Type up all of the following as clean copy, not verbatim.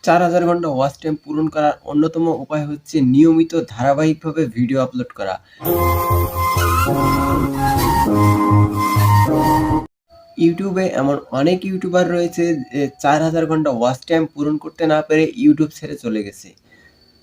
৪,০০০ ঘন্টা watch time পূরণ করার অন্যতম উপায় হচ্ছে নিয়মিত ধারাবাহিকভাবে ভিডিও আপলোড করা। ইউটিউবে এমন অনেক ইউটিউবার রয়েছে যে ৪,০০০ ঘন্টা ওয়াচ টাইম পূরণ করতে না পেরে ইউটিউব ছেড়ে চলে গেছে।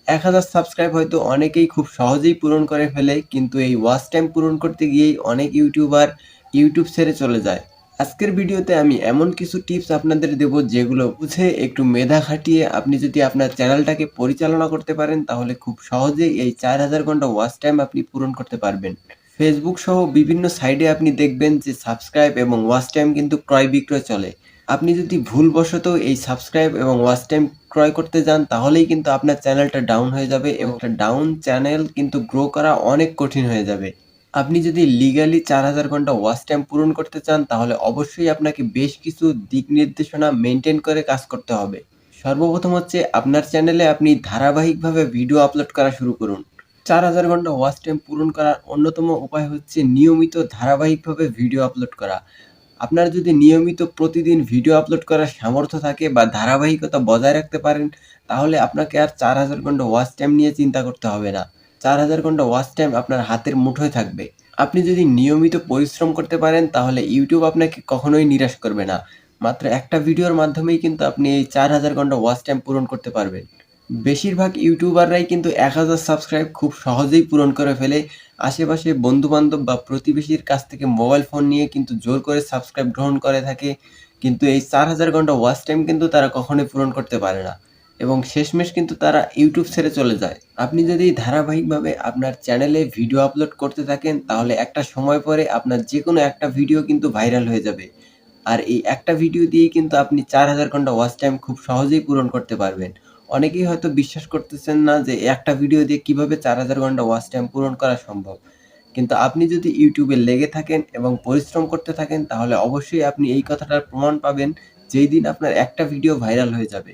১,০০০ সাবস্ক্রাইব হয়তো অনেকেই খুব সহজেই পূরণ করে ফেলে, কিন্তু এই ওয়াচ টাইম পূরণ করতে গিয়েই অনেক ইউটিউবার ইউটিউব ছেড়ে চলে যায়। আজকের ভিডিওতে আমি এমন কিছু টিপস আপনাদের দেব যেগুলো বুঝে একটু মেধা খাটিয়ে আপনি যদি আপনার চ্যানেলটাকে পরিচালনা করতে পারেন তাহলে খুব সহজেই এই ৪,০০০ ঘন্টা ওয়াচ টাইম আপনি পূরণ করতে পারবেন। ফেসবুক সহ বিভিন্ন সাইটে আপনি দেখবেন যে সাবস্ক্রাইব এবং ওয়াচ টাইম কিন্তু ক্রয় বিক্রয় চলে। আপনি যদি ভুলবশত এই সাবস্ক্রাইব এবং ওয়াচ টাইম ক্রয় করতে যান তাহলেই কিন্তু আপনার চ্যানেলটা ডাউন হয়ে যাবে এবং একটা ডাউন চ্যানেল কিন্তু গ্রো করা অনেক কঠিন হয়ে যাবে। আপনি যদি লিগ্যালি ৪,০০০ ঘন্টা ওয়াচ টাইম পূরণ করতে চান তাহলে অবশ্যই আপনাকে বেশ কিছু দিক নির্দেশনা মেইনটেইন করে কাজ করতে হবে। সর্বপ্রথম হচ্ছে আপনার চ্যানেলে আপনি ধারাবাহিকভাবে ভিডিও আপলোড করা শুরু করুন। ৪,০০০ ঘন্টা ওয়াচ টাইম পূরণ করার অন্যতম উপায় হচ্ছে নিয়মিত ধারাবাহিকভাবে ভিডিও আপলোড করা। আপনার যদি নিয়মিত প্রতিদিন ভিডিও আপলোড করার সামর্থ্য থাকে বা ধারাবাহিকতা বজায় রাখতে পারেন, তাহলে আপনাকে আর ৪,০০০ ঘন্টা ওয়াচ টাইম নিয়ে চিন্তা করতে হবে না। ৪,০০০ ঘন্টা ওয়াচ টাইম আপনার হাতের মুঠোয় থাকবে। আপনি যদি নিয়মিত পরিশ্রম করতে পারেন তাহলে ইউটিউব আপনাকে কখনোই নিরাশ করবে না। মাত্র একটা ভিডিওর মাধ্যমেই কিন্তু আপনি এই ৪,০০০ ঘন্টা ওয়াচ টাইম পূরণ করতে পারবেন। বেশিরভাগ ইউটিউবাররাই কিন্তু ১,০০০ সাবস্ক্রাইব খুব সহজেই পূরণ করে ফেলে। আশেপাশে বন্ধু-বান্ধব বা প্রতিবেশীর কাছ থেকে মোবাইল ফোন নিয়ে কিন্তু জোর করে সাবস্ক্রাইব গ্রহণ করে থাকে। কিন্তু এই ৪,০০০ ঘন্টা ওয়াচ টাইম কিন্তু তারা কখনোই পূরণ করতে পারে না এবং শেষমেশ কিন্তু তারা ইউটিউব ছেড়ে চলে যায়। আপনি যদি ধারাবাহিকভাবে আপনার চ্যানেলে ভিডিও আপলোড করতে থাকেন তাহলে একটা সময় পরে আপনার যেকোনো একটা ভিডিও কিন্তু ভাইরাল হয়ে যাবে। আর এই একটা ভিডিও দিয়েই কিন্তু আপনি ৪,০০০ ঘন্টা ওয়াচ টাইম খুব সহজেই পূরণ করতে পারবেন। অনেকেই হয়তো বিশ্বাস করতেছেন না যে একটা ভিডিও দিয়ে কিভাবে ৪,০০০ ঘন্টা ওয়াচ টাইম পূরণ করা সম্ভব। কিন্তু আপনি যদি ইউটিউবে লেগে থাকেন এবং পরিশ্রম করতে থাকেন তাহলে অবশ্যই আপনি এই কথাটার প্রমাণ পাবেন যেই দিন আপনার একটা ভিডিও ভাইরাল হয়ে যাবে।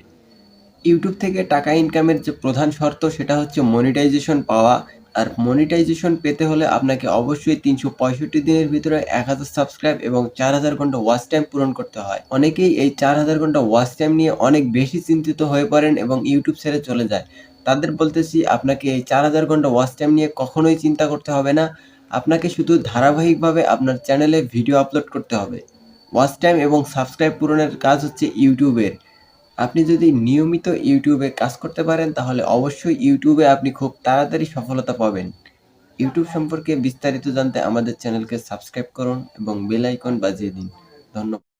ইউটিউব থেকে টাকা ইনকামের যে প্রধান শর্ত সেটা হচ্ছে মনিটাইজেশন পাওয়া। আর মনিটাইজেশন পেতে হলে আপনাকে অবশ্যই ৩৬৫ দিনের ভিতরে ১,০০০ সাবস্ক্রাইব এবং ৪,০০০ ঘন্টা ওয়াচ টাইম পূরণ করতে হয়। অনেকেই এই ৪,০০০ ঘন্টা ওয়াচ টাইম নিয়ে অনেক বেশি চিন্তিত হয়ে পড়েন এবং ইউটিউব ছেড়ে চলে যায়। তাদের বলতেছি আপনাকে এই ৪,০০০ ঘন্টা ওয়াচ টাইম নিয়ে কখনোই চিন্তা করতে হবে না। আপনাকে শুধু ধারাবাহিকভাবে আপনার চ্যানেলে ভিডিও আপলোড করতে হবে। ওয়াচ টাইম এবং সাবস্ক্রাইব পূরণের কাজ হচ্ছে ইউটিউবের। আপনি যদি নিয়মিত ইউটিউবে কাজ করতে পারেন তাহলে অবশ্যই ইউটিউবে আপনি খুব তাড়াতাড়ি সফলতা পাবেন। ইউটিউব সম্পর্কে বিস্তারিত জানতে আমাদের চ্যানেলকে সাবস্ক্রাইব করুন এবং বেল আইকন বাজিয়ে দিন। ধন্যবাদ।